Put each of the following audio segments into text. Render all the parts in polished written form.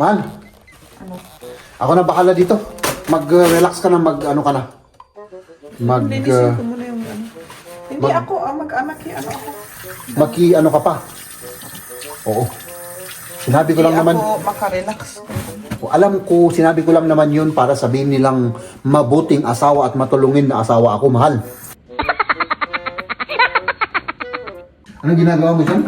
Mahal, Ano? ako na bakala dito. Mag-relax ka na, mag-ano ka na. Linisin ko muna yung ano. Hindi ako, mag-ano ako. Maki-ano ka pa. Oo. Sinabi ko lang Hindi naman, ako makarelax. alam ko, sinabi ko lang naman yun para sabihin nilang mabuting asawa at matulungin na asawa ako, mahal. Anong ginagawa mo dyan?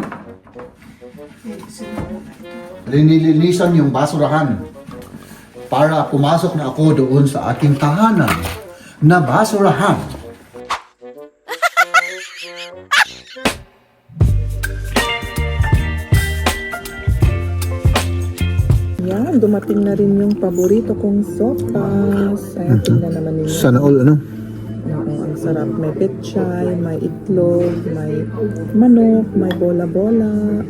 Linilinisan yung basurahan para pumasok na ako doon sa aking tahanan na basurahan. Yan, dumating na rin yung paborito kong sopas. Ayan, tingnan naman ninyo. Sana all, ano? Oo, ang sarap. May petchay, may itlog, may manok, may bola-bola.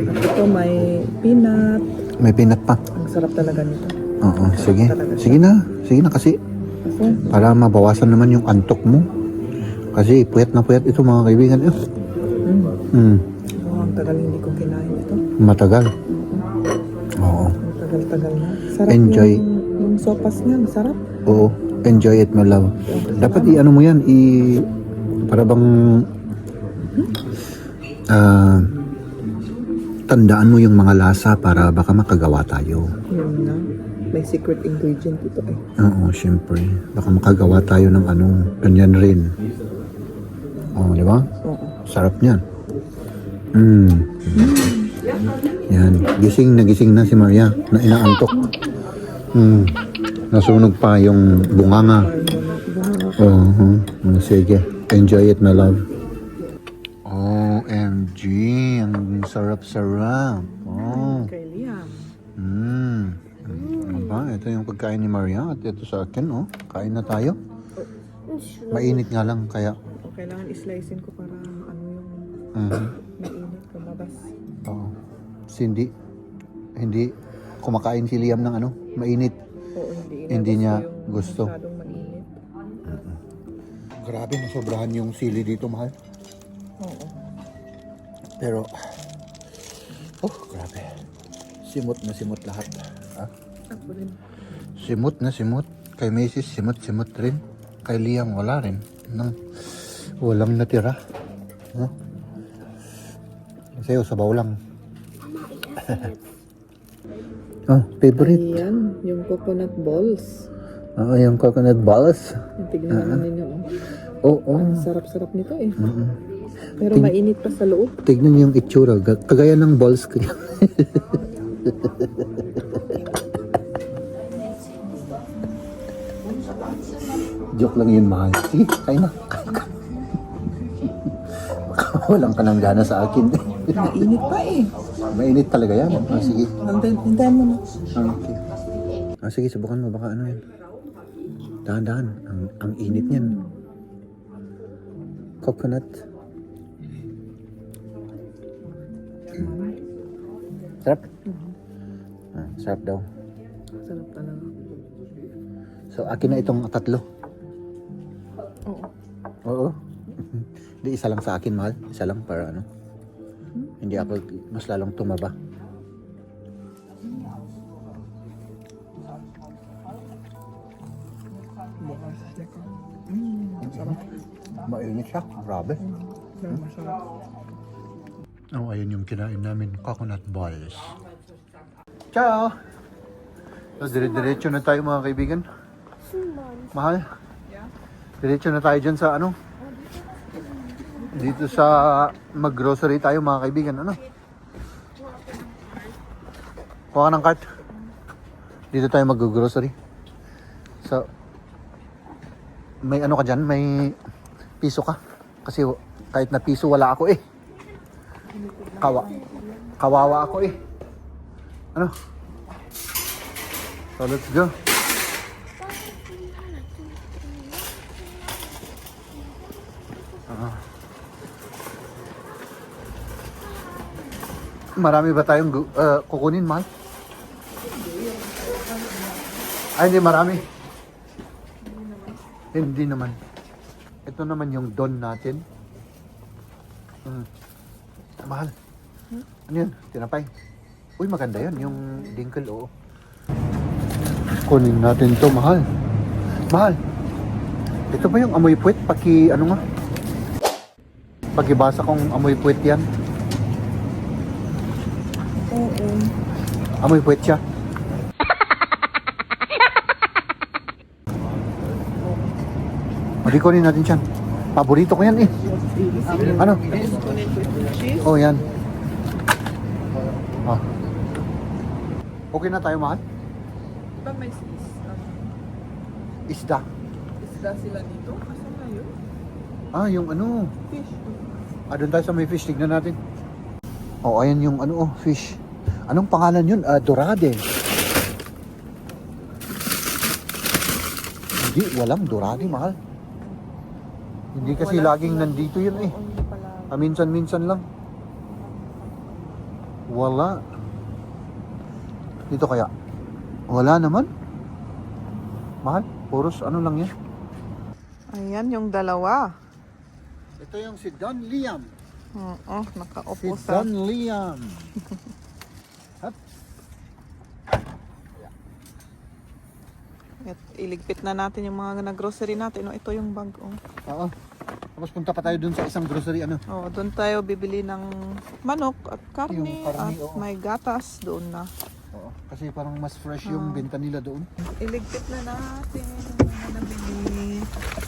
At ito may peanut. May pinat pa. Ang sarap talaga nito. Oo, sige. Sige na kasi. Kasi, Para mabawasan naman yung antok mo. Kasi puyat na puyat ito mga kaibigan. ang tagal hindi ko kinain ito. Matagal. Oo. Ang tagal-tagal na. Sarap Enjoy. yung sopas niya. Masarap. Oo. Enjoy it, my love. Dapat i-ano mo yan, para bang tandaan mo yung mga lasa para baka makagawa tayo. Yun na. May secret ingredient ito eh. Oo, syempre. Baka makagawa tayo ng ano, ganyan rin. Oo, di ba? Oo. Sarap niyan. Yan. Gising na si Maria na inaantok. Nasunog pa yung bunganga. Oo. Sige. Enjoy it, my love. OMG. Ang sarap-sarap. Oh. Kay Liam. Ano ba? Ito yung pagkain ni Maria at ito sa akin. Oh. Kain na tayo. Mainit nga lang kaya. Kailangan islicing ko para ano yung mainit lumabas. Oo. Hindi kumakain si Liam ng ano, mainit. Oo, Hindi niya yung gusto. masyadong mainit. Grabe, nasobrahan yung sili dito, mahal. Oo. Pero, grabe. Simot na simot lahat. Ha? Ako rin. Simot na simot. Kay Macy's, simot rin. Kay Liam, wala rin. Walang natira. No? Sa'yo, sabaw lang. Favorite. Ayan, yung coconut balls. Oo, yung coconut balls. Yung tignan naman ninyo. Oh. Oo. Ang sarap-sarap nito eh. Pero mainit pa sa loob. Tignan niyo yung itsura. Kagaya ng balls ko. Joke lang yun, mahal. Sige, kain na. Walang ka ng gana sa akin. Mainit pa eh. Mainit talaga yan. Sige. Hintayin mo na. Okay. Sige, subukan mo. Baka ano yan. Dahan-dahan. Ang init niyan. Coconut. Sarap? Sarap daw. Sarap talaga. So, akin na itong tatlo. Oo. Oo. Hindi, isa lang sa akin, mahal. Isa lang para ano. Hindi ako mas lalong tumaba. Mainit siya. Grabe. Masarap. Oh, ayun yung kinain namin. Coconut balls. Ciao! So, dire-diretso na tayo mga kaibigan. Mahal. Diretso na tayo dyan sa ano. Dito sa mag-grocery tayo mga kaibigan. Ano? Kuha ka ng cart. Dito tayo mag-grocery. So, may ano ka dyan? May piso ka. Kasi kahit na piso wala ako eh. Kawawa ako eh. Ano? So, let's go. Marami ba tayong kukunin, mahal? Ay, hindi marami. Hindi naman. Ito naman yung don natin. Mahal. Ano yun? Tinapay. Uy, maganda yun, yung dinkle, oo. Kunin natin to, mahal. Mahal. Ito ba yung amoy puwet? Ano nga? Pagibasa kong amoy puwet yan. Oo. Amoy puwet siya. O, di kunin natin siya. Paborito ko yan eh. Ano? Oh, yan. Ah. Okay na tayo, mahal? Diba may Isda. isda sila dito? Asan na yun? Ah, yung ano. Fish. Ah, doon tayo sa may fish. Tignan natin. Oh, ayan yung ano, fish. Anong pangalan yun? Dorade. Hindi, walang dorade, mahal. Hindi kasi laging nandito yun eh. Oo, hindi pala. Minsan-minsan lang. Wala. Dito kaya? Wala naman. Mahal, puros ano lang yan. Ayan yung dalawa. Ito yung si Don Liam. Oo, Si nakaupo sa... Don Liam. At iligpit na natin yung mga grocery natin. Ito yung bag. Oo. Tapos punta pa tayo dun sa isang grocery ano. Doon tayo bibili ng manok at karne, Yung karne, at oo. may gatas doon na. Oo. Kasi parang mas fresh yung benta nila doon. Iligpit na natin yung mga nabili.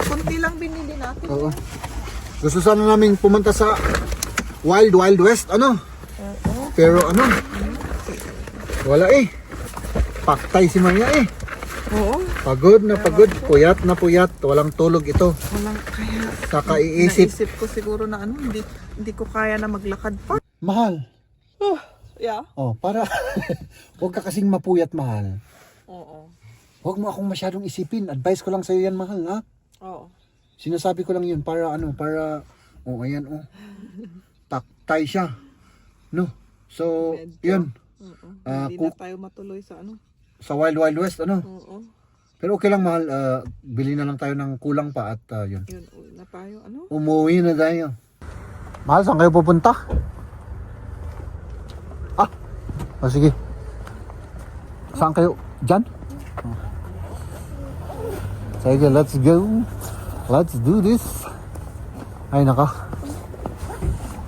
Kunti lang binili natin. Oo. Gusto sana namin pumunta sa Wild Wild West ano. Oo. Pero ano? Wala eh. Paktay si Maria eh. Oo. Pagod na pagod, puyat na puyat, walang tulog ito. Walang kaya. Kakaiisip. Naisip ko siguro na hindi ko kaya na maglakad pa. Mahal. Yeah. Oh, para huwag ka kasing mapuyat, mahal. Oo. Huwag mo akong masyadong isipin. Advice ko lang sa iyo yan, mahal, ha? Oo. Sinasabi ko lang yun para ayan, taktay siya. No? So, Medyo. yun. Oo. Ah, Hindi na tayo matuloy sa Sa Wild Wild West, ano? Oo. Pero okay lang, mahal. Bili na lang tayo ng kulang pa at yun. Yun, uwi na tayo. Umuwi na tayo. Mahal, saan kayo pupunta? Sige. Saan kayo? Diyan? Sige, let's go. Let's do this. Ay, naka.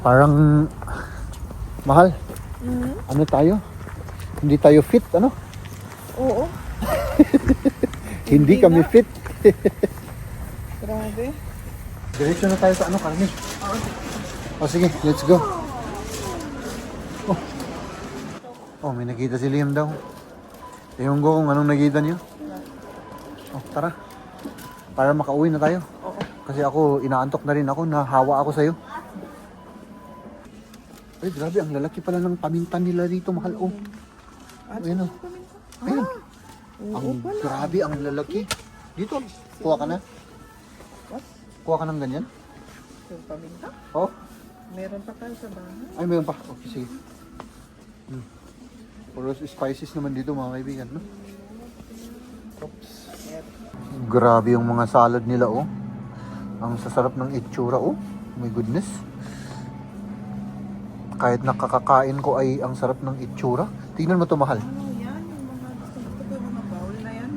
Parang mahal. Ano tayo? Hindi tayo fit, ano? Oo. Hindi kami fit. Grabe. Diretso na tayo sa karne. Sige, let's go. Oh, may nakita si Liam daw. Ewan ko kung anong nakita niyo. Tara. Para makauwi na tayo. Oo. Kasi ako, inaantok na rin ako. Nahawa ako sa'yo. Ay, grabe. Ang lalaki pala ng paminta nila dito, mahal. Ayun o. Ayun. Ang grabe, ang lalaki. Dito, kuha ka na. Kuha ka ng ganyan. Yung paminta? Oh, Meron pa tayo sa bahay. ay mayroon pa. Okay, sige. Puro spices naman dito, mga kaibigan, no? Oops. Grabe yung mga salad nila, oh. Ang sasarap ng itsura, oh. My goodness. Kahit nakakakain ko ay ang sarap ng itsura. Tingnan mo to, mahal. Yan. Yung mga gusto ko yung mga bowl na yan.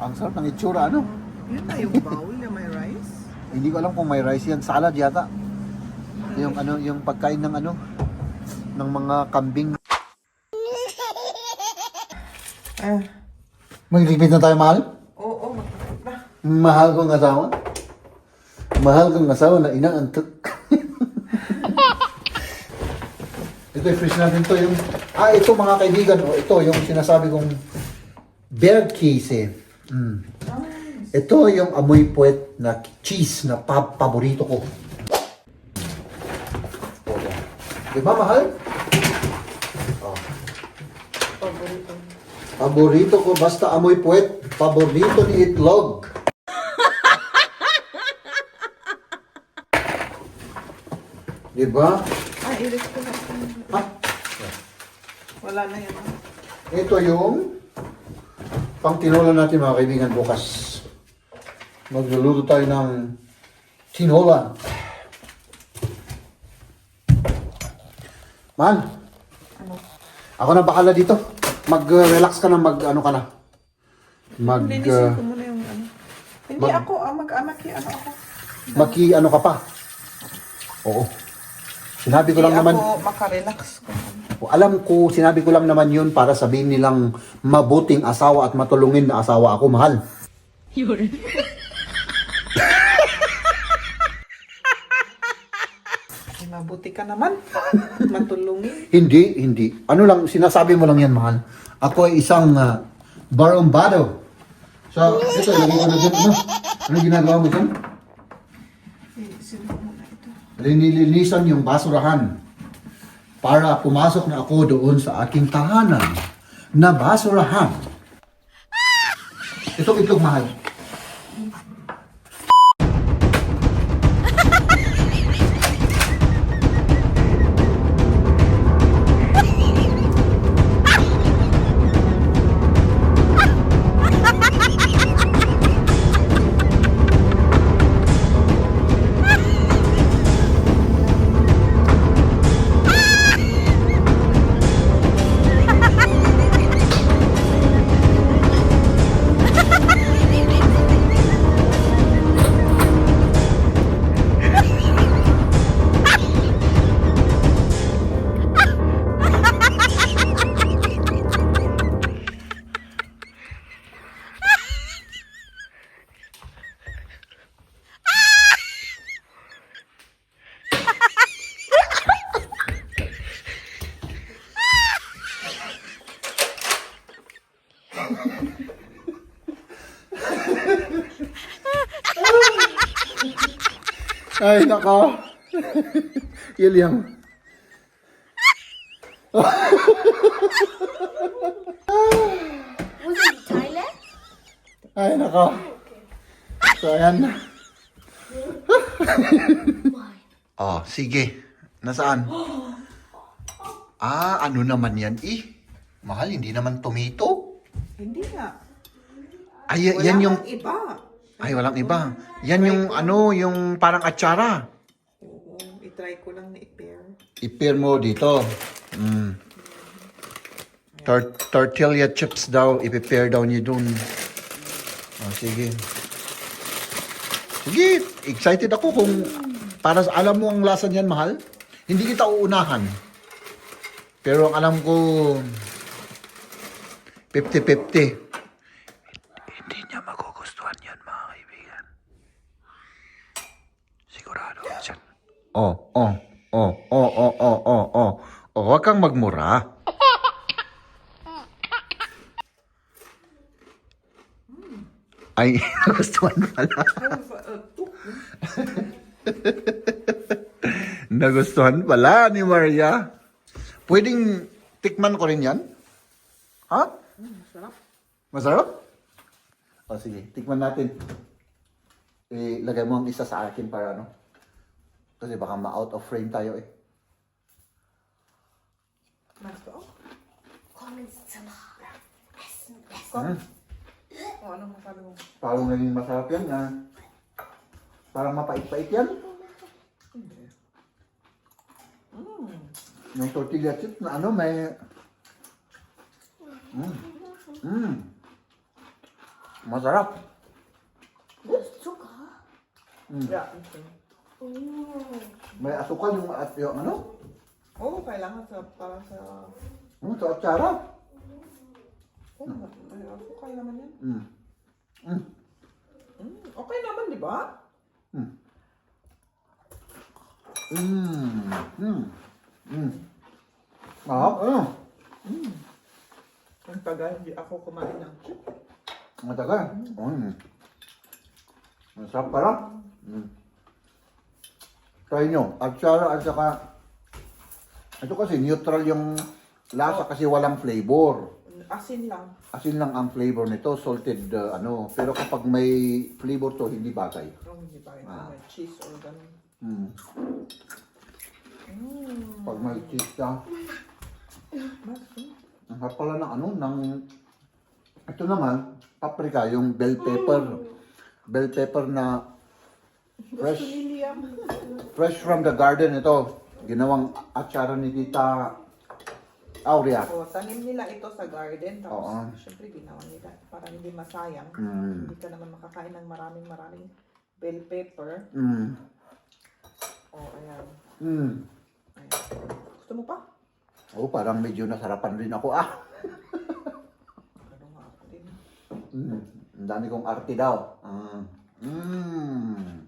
Ang sarap ng itsura, ano? Yan na yung bowl na may rice. Hindi ko alam kung may rice yan. Salad yata. Yung pagkain ng ng mga kambing. Magligpit na tayo, mahal? Oo, magkakit na. Mahal kong asawa? Mahal kong asawa na inaantok. Ito yung fish natin to. Ito mga kaibigan. Ito yung sinasabi kong bear case. Ito yung amoy puwet na cheese na paborito ko. Diba, mahal? Paborito ko basta amoy puwet. Paborito ni itlog. Diba? Ilis ko na. Ha? Wala na yan. Ito yung pang tinola natin, mga kaibigan, bukas. Magluluto tayo ng tinola. Man, Ako na bahala dito. Mag-relax ka na, ano ka na. Linisin ko muna yung ano. Hindi ako, Ano ka pa. Oo. Sinabi ko lang Hindi naman. ako makarelax ko. Alam ko, sinabi ko lang naman yun para sabihin nilang mabuting asawa at matulungin na asawa ako, mahal. Ay, mabuti ka naman. Matulungin. Hindi. Ano lang, sinasabi mo lang yan, mahal. Ako ay isang barumbado. So, ito, ilagay ko na dyan. Ano ginagawa mo dyan? Linisin ko muna ito. Linilinisan yung basurahan para pumasok na ako doon sa aking tahanan na basurahan. Itong itlog, mahal. Ay, nako. Yeliam. Was it Thailand? Ay, nako. So, ayan. Oh, sige. Nasaan? Ano naman yan, Mahal, hindi naman tomato. Hindi nga. Ay, Wala yan yung... kang iba. Ay, walang iba. Yan yung, yung parang atsara. Oo, itry ko lang na i-pair. I-pair mo dito. Tortilla chips daw. I-pair daw niyo dun. Oh, sige. Sige, excited ako kung para alam mo ang lasa niyan, mahal. Hindi kita uunahan. Pero ang alam ko 50-50. Hindi niya magugustuhan yan, mga kaibigan. Sigurado ka dyan. Huwag kang magmura. Ay, nagustuhan pala. Nagustuhan pala ni Maria. Pwedeng tikman ko rin yan? Ha? Masarap. Masarap? O sige, tikman natin. Ilagay mo ang isa sa akin para ano. Kasi baka ma-out of frame tayo Masarap. Comments some hard. O, anong masabi mo? Parang naging masarap yan na. Parang mapait-pait yan. Yung tortilla chips na ano may... Masarap. Sugar? Yeah, okay. May asukal yung ano? Oo, kailangan para sa... Sa atsara. Oh, okay naman yan. Mm. Okay naman, di ba? Ang tagal, hindi ako kumain ng chip. Matagal. Masarap pala. Try nyo. Atsara at saka... Ito kasi neutral yung lasa kasi walang flavor. Asin lang. Asin lang ang flavor nito, salted ano. Pero kapag may flavor to, hindi bagay. Oh, hindi pa rin. May cheese or ganun. Pag may cheese ka, ang harap pala ng ano, ng... Ito naman, paprika, yung bell pepper. Bell pepper na fresh, fresh from the garden ito. Ginawang atsara ni Tita Aurea. O, tanim nila ito sa garden. Tapos, Oo. syempre, ginawa nila para hindi masayang. Mm. Hindi ka naman makakain ng maraming bell pepper. Mm. O, ayan. Mm. Ayan. Gusto mo pa? Oh, parang medyo nasarapan rin ako ah. Ano nga ako din. Mm. Ang dami kong arte daw. Mm.